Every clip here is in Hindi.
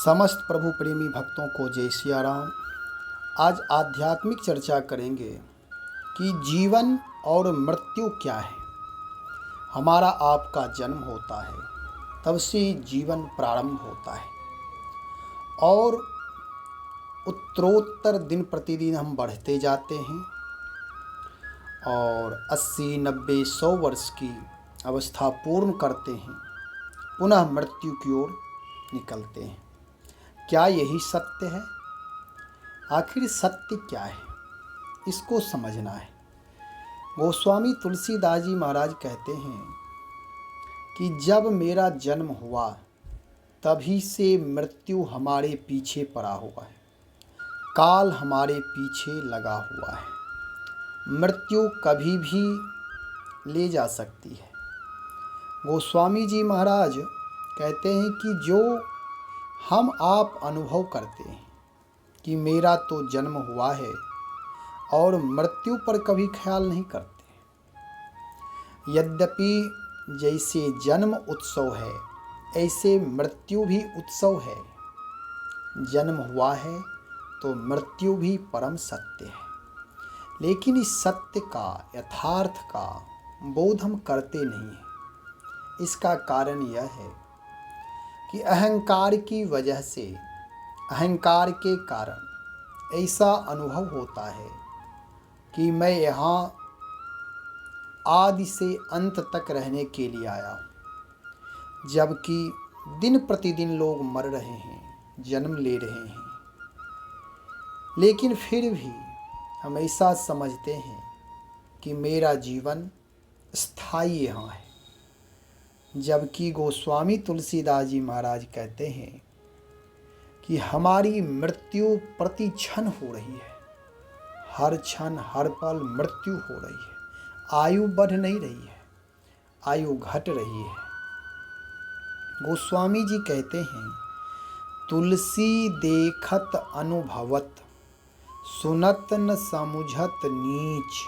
समस्त प्रभु प्रेमी भक्तों को जय सिया राम। आज आध्यात्मिक चर्चा करेंगे कि जीवन और मृत्यु क्या है। हमारा आपका जन्म होता है, तब से जीवन प्रारंभ होता है और उत्तरोत्तर दिन प्रतिदिन हम बढ़ते जाते हैं और 80, 90, 100 वर्ष की अवस्था पूर्ण करते हैं, पुनः मृत्यु की ओर निकलते हैं। क्या यही सत्य है? आखिर सत्य क्या है, इसको समझना है। गोस्वामी तुलसीदास जी महाराज कहते हैं कि जब मेरा जन्म हुआ तभी से मृत्यु हमारे पीछे पड़ा हुआ है, काल हमारे पीछे लगा हुआ है। मृत्यु कभी भी ले जा सकती है। गोस्वामी जी महाराज कहते हैं कि जो हम आप अनुभव करते हैं कि मेरा तो जन्म हुआ है और मृत्यु पर कभी ख्याल नहीं करते। यद्यपि जैसे जन्म उत्सव है ऐसे मृत्यु भी उत्सव है। जन्म हुआ है तो मृत्यु भी परम सत्य है, लेकिन इस सत्य का, यथार्थ का बोध हम करते नहीं हैं। इसका कारण यह है कि अहंकार की वजह से, अहंकार के कारण ऐसा अनुभव होता है कि मैं यहाँ आदि से अंत तक रहने के लिए आया हूँ, जबकि दिन प्रतिदिन लोग मर रहे हैं, जन्म ले रहे हैं, लेकिन फिर भी हम ऐसा समझते हैं कि मेरा जीवन स्थायी यहाँ है। जबकि गोस्वामी तुलसीदास जी महाराज कहते हैं कि हमारी मृत्यु प्रति क्षण हो रही है, हर क्षण हर पल मृत्यु हो रही है। आयु बढ़ नहीं रही है, आयु घट रही है। गोस्वामी जी कहते हैं, तुलसी देखत अनुभवत, सुनत न समुझत नीच,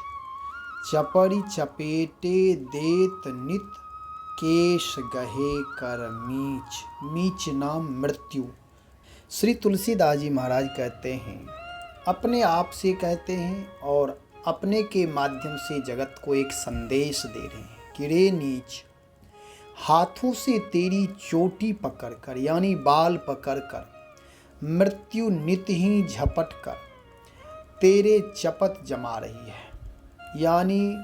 चपरी चपेटे देत नित, केश गहे कर मीच। मीच नाम मृत्यु। श्री तुलसीदास जी महाराज कहते हैं, अपने आप से कहते हैं और अपने के माध्यम से जगत को एक संदेश दे रहे हैं कि रे नीच, हाथों से तेरी चोटी पकड़कर यानी बाल पकड़कर मृत्यु नित ही झपट कर तेरे चपत जमा रही है। यानी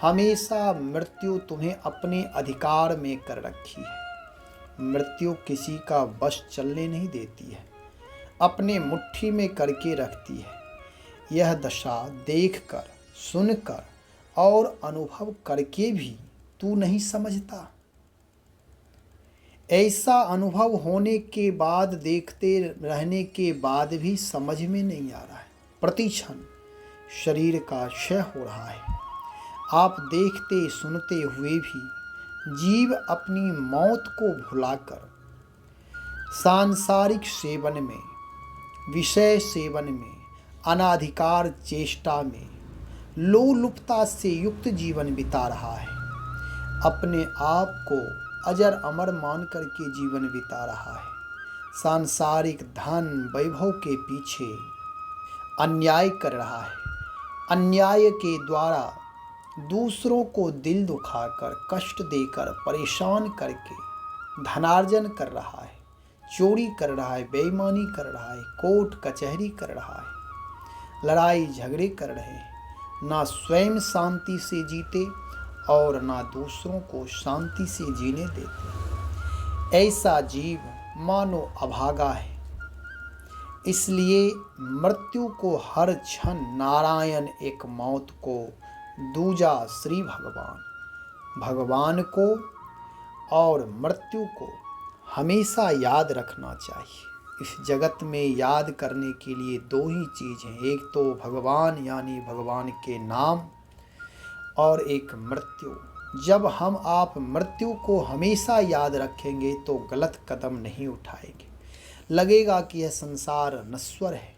हमेशा मृत्यु तुम्हें अपने अधिकार में कर रखी है। मृत्यु किसी का वश चलने नहीं देती है, अपने मुट्ठी में करके रखती है। यह दशा देखकर, सुनकर और अनुभव करके भी तू नहीं समझता। ऐसा अनुभव होने के बाद, देखते रहने के बाद भी समझ में नहीं आ रहा है। प्रतिक्षण शरीर का क्षय हो रहा है। आप देखते सुनते हुए भी जीव अपनी मौत को भुलाकर सांसारिक सेवन में, विषय सेवन में, अनाधिकार चेष्टा में लोलुपता से युक्त जीवन बिता रहा है। अपने आप को अजर अमर मान करके जीवन बिता रहा है। सांसारिक धन वैभव के पीछे अन्याय कर रहा है। अन्याय के द्वारा दूसरों को दिल दुखाकर, कष्ट देकर, परेशान करके धनार्जन कर रहा है, चोरी कर रहा है, बेईमानी कर रहा है, कोर्ट कचहरी कर रहा है, लड़ाई झगड़े कर रहे हैं। ना स्वयं शांति से जीते और ना दूसरों को शांति से जीने देते। ऐसा जीव मानो अभागा है। इसलिए मृत्यु को हर क्षण नारायण एक मौत को, दूजा श्री भगवान को और मृत्यु को हमेशा याद रखना चाहिए। इस जगत में याद करने के लिए दो ही चीज़ हैं, एक तो भगवान यानी भगवान के नाम और एक मृत्यु। जब हम आप मृत्यु को हमेशा याद रखेंगे तो गलत कदम नहीं उठाएंगे। लगेगा कि यह संसार नश्वर है,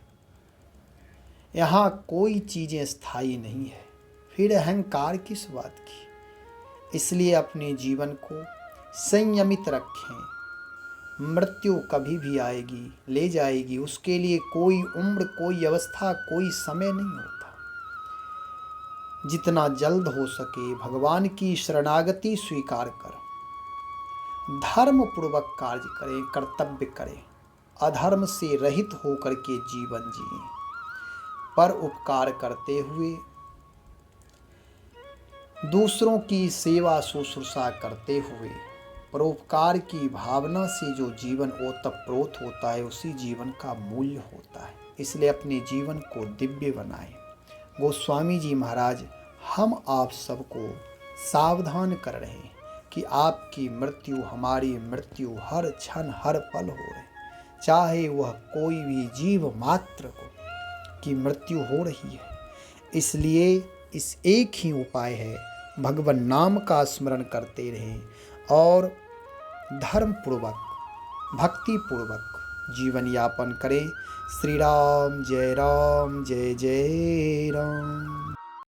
यहाँ कोई चीज़ें स्थायी नहीं है, फिर अहंकार किस बात की। इसलिए अपने जीवन को संयमित रखें, मृत्यु कभी भी आएगी, ले जाएगी, उसके लिए कोई उम्र, कोई अवस्था, कोई समय नहीं होता। जितना जल्द हो सके भगवान की शरणागति स्वीकार कर धर्म पूर्वक कार्य करें, कर्तव्य करें, अधर्म से रहित होकर के जीवन जिएं, पर उपकार करते हुए, दूसरों की सेवा शुश्रूषा करते हुए, परोपकार की भावना से जो जीवन ओतप्रोत होता है उसी जीवन का मूल्य होता है। इसलिए अपने जीवन को दिव्य बनाएं। गोस्वामी जी महाराज हम आप सबको सावधान कर रहे हैं कि आपकी मृत्यु, हमारी मृत्यु हर क्षण हर पल हो रही, चाहे वह कोई भी जीव मात्र को की मृत्यु हो रही है। इसलिए इस एक ही उपाय है, भगवान नाम का स्मरण करते रहें और धर्म पूर्वक, भक्ति पूर्वक जीवन यापन करें। श्री राम जय जय राम।